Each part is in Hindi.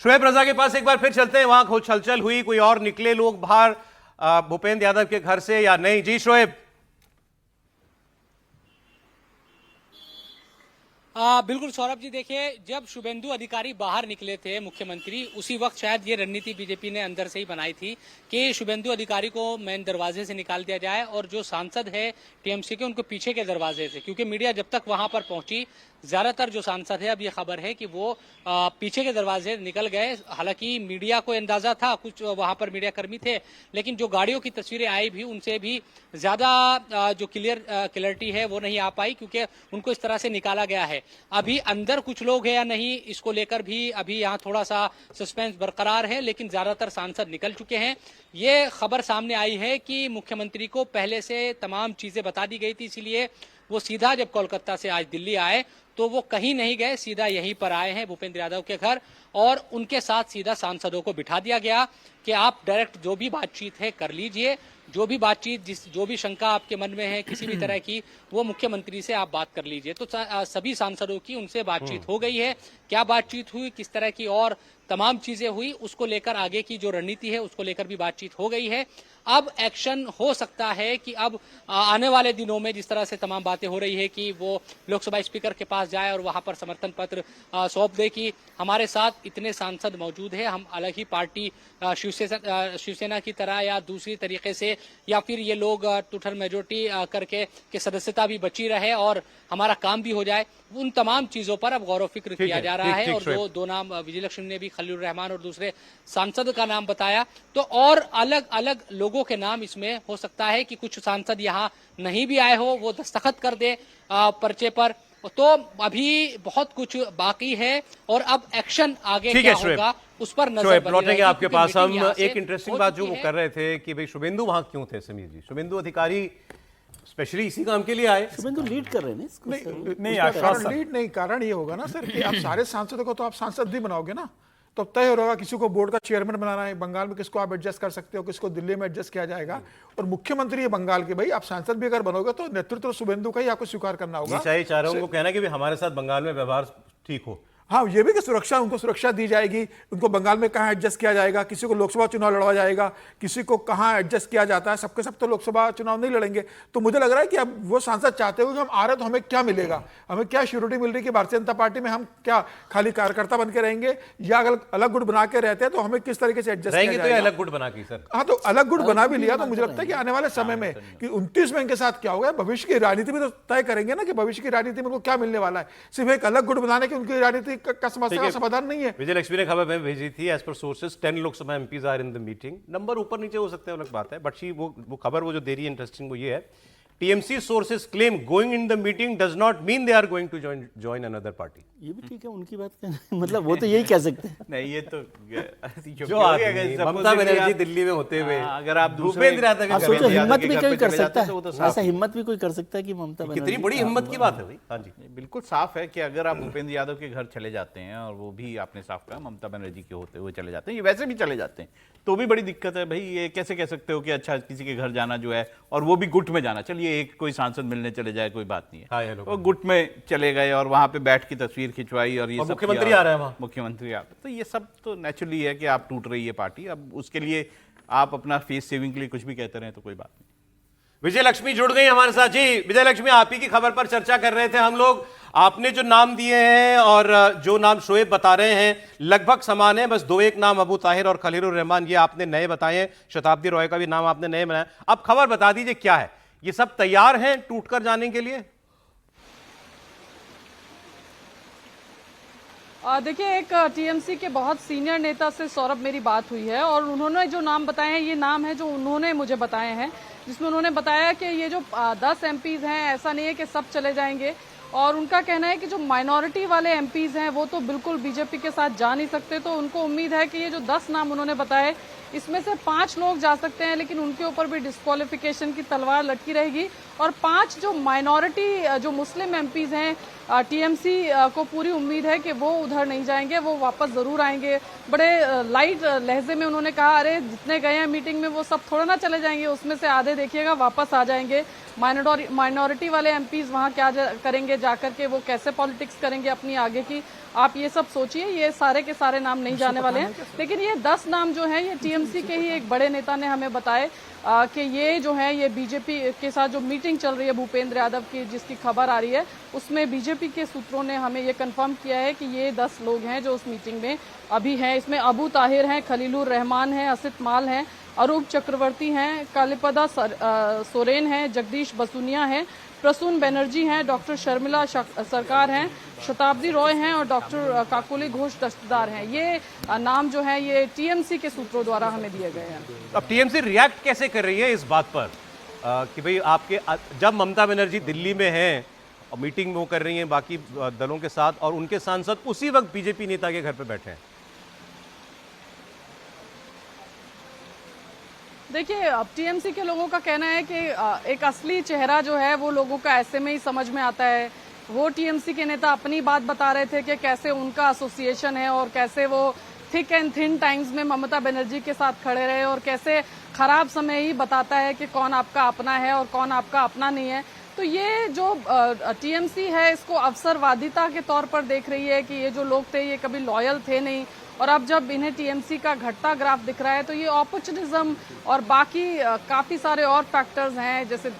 शोएब रजा के पास एक बार फिर चलते हैं, वहां कुछ हलचल हुई, कोई और निकले लोग बाहर भूपेंद्र यादव के घर से या नहीं? जी शोएब। बिल्कुल सौरभ जी, देखिए जब शुभेंदु अधिकारी बाहर निकले थे मुख्यमंत्री, उसी वक्त शायद ये रणनीति बीजेपी ने अंदर से ही बनाई थी कि शुभेंदु अधिकारी को मेन दरवाजे से निकाल दिया जाए और जो सांसद है टीएमसी के उनको पीछे के दरवाजे से, क्योंकि मीडिया जब तक वहां पर पहुंची ज्यादातर जो सांसद है, अब ये खबर है कि वो पीछे के दरवाजे निकल गए। हालांकि मीडिया को अंदाजा था, कुछ वहां पर मीडिया कर्मी थे, लेकिन जो गाड़ियों की तस्वीरें आई भी उनसे भी ज्यादा जो क्लियरिटी है वो नहीं आ पाई, क्योंकि उनको इस तरह से निकाला गया है। अभी अंदर कुछ लोग हैं या नहीं, इसको लेकर भी अभी यहाँ थोड़ा सा सस्पेंस बरकरार है, लेकिन ज्यादातर सांसद निकल चुके हैं। ये खबर सामने आई है कि मुख्यमंत्री को पहले से तमाम चीजें बता दी गई थी, इसीलिए वो सीधा जब कोलकाता से आज दिल्ली आए तो वो कहीं नहीं गए, सीधा यहीं पर आए हैं भूपेंद्र यादव के घर, और उनके साथ सीधा सांसदों को बिठा दिया गया कि आप डायरेक्ट जो भी बातचीत है कर लीजिए, जो भी बातचीत जो भी शंका आपके मन में है किसी भी तरह की, वो मुख्यमंत्री से आप बात कर लीजिए। तो सभी सांसदों की उनसे बातचीत हो गई है। क्या बातचीत हुई, किस तरह की और तमाम चीजें हुई, उसको लेकर आगे की जो रणनीति है उसको लेकर भी बातचीत हो गई है। अब एक्शन हो सकता है कि अब आने वाले दिनों में जिस तरह से तमाम बातें हो रही है कि वो लोकसभा स्पीकर के पास जाए और वहां पर समर्थन पत्र सौंप दे कि हमारे साथ इतने सांसद मौजूद हैं, हम अलग ही पार्टी शिवसेना की तरह या दूसरी तरीके से, या फिर ये लोग टूटल मेजोरिटी करके कि सदस्यता भी बची रहे और हमारा काम भी हो जाए, उन तमाम चीजों पर अब गौर व फिक्र किया जा रहा है। और जो दो नाम विजयलक्ष्मी ने भी खलील रहमान और दूसरे सांसद का नाम बताया, तो और अलग अलग लोगों के नाम इसमें हो सकता है कि कुछ सांसद यहाँ नहीं भी आए हो, वो दस्तखत कर दे पर्चे पर। तो अभी बहुत कुछ बाकी है और अब एक्शन आगे क्या होगा उस पर नजर लौटेंगे आपके पास। हम एक इंटरेस्टिंग बात जो वो कर रहे थे कि भाई शुभेंदु वहां क्यों थे? समीर जी, शुभेंदु अधिकारी स्पेशली इसी काम के लिए आए? शुभेंदु लीड कर रहे हैं इसको। नहीं, लीड नहीं, कारण ये होगा ना सर कि आप सारे सांसदों को तो आप सांसद भी बनाओगे ना, तो तय हो रहा किसी को बोर्ड का चेयरमैन बनाना है, बंगाल में किसको आप एडजस्ट कर सकते हो, किसको दिल्ली में एडजस्ट किया जाएगा, और मुख्यमंत्री है बंगाल के, भाई आप सांसद भी अगर बनोगे तो नेतृत्व शुभेंदु का ही आपको स्वीकार करना होगा। चाहिए चाह रहा हूं कहना कि हमारे साथ बंगाल में व्यवहार ठीक हो। हाँ, ये भी कि सुरक्षा, उनको सुरक्षा दी जाएगी, उनको बंगाल में कहाँ एडजस्ट किया जाएगा, किसी को लोकसभा चुनाव लड़वा जाएगा, किसी को कहाँ एडजस्ट किया जाता है, सबके सब तो लोकसभा चुनाव नहीं लड़ेंगे। तो मुझे लग रहा है कि अब वो सांसद चाहते हुए कि हम आ रहे तो हमें क्या मिलेगा, हमें क्या श्योरिटी मिल रही है कि भारतीय जनता पार्टी में हम क्या खाली कार्यकर्ता बन के रहेंगे या अगर अलग गुट बना के रहते हैं तो हमें किस तरीके से एडजस्ट किया जाएगा। अलग गुट बना के सर, हाँ, तो अलग गुट बना भी लिया तो मुझे लगता है कि आने वाले समय में कि 29 में इनके साथ क्या होगा, भविष्य की राजनीति भी तो तय करेंगे ना कि भविष्य की राजनीति में उनको क्या मिलने वाला है। सिर्फ एक अलग गुट बनाने की उनकी राजनीति का समस्या समाधान नहीं है। विजयलक्ष्मी ने खबर भेजी थी, as per sources 10 Lok Sabha MPs are in the meeting. Number ऊपर नीचे हो सकते हैं, अलग बात है, बट वो खबर वो जो दे रही है इंटरेस्टिंग वो ये है, TMC sources claim going in the meeting does not mean they are going to join another party. ये भी ठीक है, उनकी बात कहना मतलब वो तो यही कह सकते हैं। नहीं, ये तो जो ममता बनर्जी दिल्ली में होते हुए अगर आप भूपेंद्र यादव आप सोचो हिम्मत भी कोई कर सकता है, ऐसा हिम्मत भी कोई कर सकता है कि ममता बनर्जी, कितनी बड़ी हिम्मत की बात है भाई। हाँ जी, बिल्कुल साफ है कि अगर आप भूपेंद्र यादव के घर चले जाते हैं और वो भी आपने साफ कहा ममता बनर्जी के होते हुए चले जाते हैं, ये वैसे भी चले जाते हैं, तो भी बड़ी दिक्कत है भाई। ये कैसे कह सकते हो कि अच्छा किसी के घर जाना जो है, और वो भी गुट में जाना, चलिए एक कोई सांसद मिलने चले जाए कोई बात नहीं है, वो गुट में चले गए और वहां पे बैठ की तस्वीर खिंचवाई और ये सब मुख्यमंत्री आ रहा है वहां, मुख्यमंत्री आ रहा है, तो ये सब तो नेचुरली है कि आप टूट रही है पार्टी। अब उसके लिए आप अपना फेस सेविंग के लिए कुछ भी कहते रहे तो कोई बात नहीं। विजयलक्ष्मी जुड़ गई हमारे साथ। जी विजयलक्ष्मी, आप ही की खबर पर चर्चा कर रहे थे हम लोग, आपने जो नाम दिए हैं और जो नाम शोएब बता रहे हैं लगभग समान है, बस दो एक नाम अबू ताहिर और खलील रहमान ये आपने नए बताए हैं, शताब्दी रॉय का भी नाम आपने नए बनाया। अब खबर बता दीजिए क्या है, ये सब तैयार हैं टूटकर जाने के लिए? देखिए, एक टीएमसी के बहुत सीनियर नेता से सौरभ मेरी बात हुई है और उन्होंने जो नाम बताए हैं ये नाम है जो उन्होंने मुझे बताए हैं, जिसमें उन्होंने बताया कि ये जो 10 एमपीज हैं ऐसा नहीं है कि सब चले जाएंगे, और उनका कहना है कि जो माइनॉरिटी वाले एमपीज हैं वो तो बिल्कुल बीजेपी के साथ जा नहीं सकते। तो उनको उम्मीद है कि ये जो 10 नाम उन्होंने बताए इसमें से 5 लोग जा सकते हैं, लेकिन उनके ऊपर भी डिस्क्वालिफिकेशन की तलवार लटकी रहेगी, और 5 जो माइनॉरिटी जो मुस्लिम एमपीज हैं टीएमसी को पूरी उम्मीद है कि वो उधर नहीं जाएंगे, वो वापस जरूर आएंगे। बड़े लाइट लहजे में उन्होंने कहा, अरे जितने गए हैं मीटिंग में वो सब थोड़ा ना चले जाएंगे, उसमें से आधे देखिएगा वापस आ जाएंगे। माइनॉरिटी वाले एमपीज वहां क्या करेंगे, जाकर के वो कैसे पॉलिटिक्स करेंगे अपनी आगे की, आप ये सब सोचिए, ये सारे के सारे नाम नहीं जाने वाले हैं, लेकिन ये 10 नाम जो है ये टीएमसी के ही एक बड़े नेता ने हमें बताए कि ये जो है ये बीजेपी के साथ जो मीटिंग चल रही है भूपेंद्र यादव की, जिसकी खबर आ रही है, उसमें बीजेपी के सूत्रों ने हमें ये कंफर्म किया है कि ये 10 लोग हैं जो उस मीटिंग में अभी हैं। इसमें अबू ताहिर हैं, खलीलुर रहमान हैं, असित माल हैं, अरूप चक्रवर्ती हैं, कालीपदा सोरेन हैं, जगदीश बसुनिया हैं, प्रसून बनर्जी हैं, डॉक्टर शर्मिला सरकार हैं, शताब्दी रॉय हैं और डॉक्टर काकोली घोष दस्तदार हैं। ये नाम जो है ये टीएमसी के सूत्रों द्वारा हमें दिए गए हैं। अब टीएमसी रिएक्ट कैसे कर रही है इस बात पर कि भाई आपके जब ममता बनर्जी दिल्ली में हैं और मीटिंग वो कर रही हैं बाकी दलों के साथ और उनके सांसद उसी वक्त बीजेपी नेता के घर पे बैठे हैं? देखिए, अब टीएमसी के लोगों का कहना है कि एक असली चेहरा जो है वो लोगों का ऐसे में ही समझ में आता है। वो टीएमसी के नेता अपनी बात बता रहे थे कि कैसे उनका एसोसिएशन है और कैसे वो थिक एंड थिन टाइम्स में ममता बनर्जी के साथ खड़े रहे और कैसे खराब समय ही बताता है कि कौन आपका अपना है और कौन आपका अपना नहीं है। तो ये जो टीएमसी है इसको अवसरवादिता के तौर पर देख रही है कि ये जो लोग थे ये कभी लॉयल थे नहीं, और अब जब इन्हें टीएमसी का घटता ग्राफ दिख रहा है तो ये अपॉर्चुनिज्म और बाकी काफी सारे और फैक्टर्स हैं, जैसे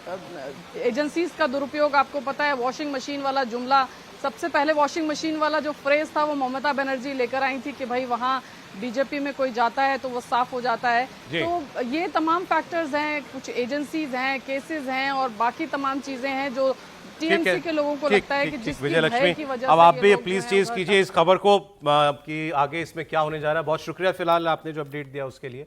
एजेंसीज का दुरुपयोग। आपको पता है वॉशिंग मशीन वाला जुमला, सबसे पहले वॉशिंग मशीन वाला जो फ्रेज था वो ममता बनर्जी लेकर आई थी कि भाई वहां बीजेपी में कोई जाता है तो वो साफ हो जाता है। तो ये तमाम फैक्टर्स हैं, कुछ एजेंसीज हैं, केसेस हैं और बाकी तमाम चीजें हैं जो टीएमसी के लोगों को लगता है कि जिसकी भय की वजह से अब आप भी ये लोग प्लीज जो चेज हैं कीजिए इस खबर को कि आगे इसमें क्या होने जा रहा है। बहुत शुक्रिया फिलहाल आपने जो अपडेट दिया उसके लिए।